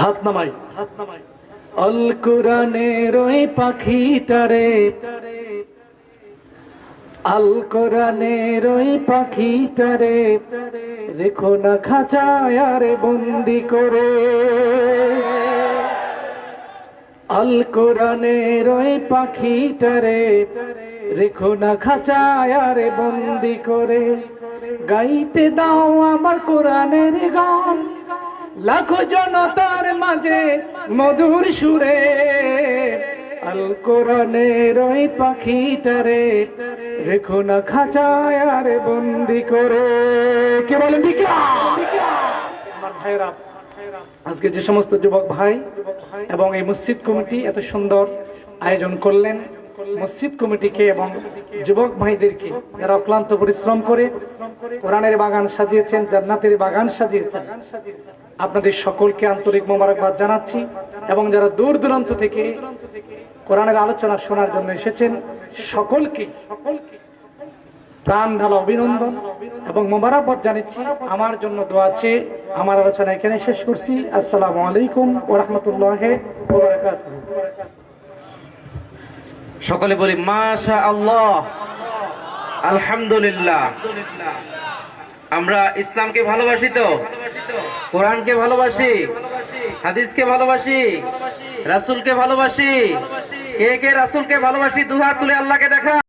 হাত নামাই, হাত নামাই। আল কোরআনের ওই পাখিটারে, আল কোরআনের ওই পাখিটারে রেখো না খাঁচায় আরে বন্দি করে। আল কোরআনের ওই পাখিটারে রেখো না খাঁচায় আরে বন্দি করে। গাইতে দাও আমার কোরআনের গান লাখো জনতার মাঝে মধুর সুরে। আল কোরআনের ওই পাখিটারে রেখো না খাঁচায় আর বন্দি করে। কে বলেন ঠিক না? আমার ভাইরা, আজকে যে সমস্ত যুবক ভাই এবং এই মসজিদ কমিটি এত সুন্দর আয়োজন করলেন, মসজিদ কমিটিকে এবং যুবক ভাইদেরকে যারা অক্লান্ত পরিশ্রম করে কোরআনের বাগান সাজিয়েছেন, জান্নাতের বাগান সাজিয়েছেন, আপনাদের সকলকে আন্তরিক মোবারকবাদ জানাচ্ছি। এবং যারা দূর দূরান্ত থেকে কোরআনের আলোচনা শোনার জন্য এসেছেন সকলকে প্রাণ ঢালা অভিনন্দন এবং মোবারকবাদ জানাচ্ছি। আমার জন্য দোয়া আছে। আমার আলোচনা এখানে শেষ করছি। আসসালামু আলাইকুম ওয়া রাহমাতুল্লাহি ওয়া বারাকাতুহু। সকলে বলি মাশাআল্লাহ, আলহামদুলিল্লাহ। আমরা ইসলামকে ভালোবাসি তো, কোরআনকে ভালোবাসি, হাদিসকে ভালোবাসি, রাসূলকে ভালোবাসি। কে কে রাসূলকে ভালোবাসি? দুহাত তুলে আল্লাহকে দেখা।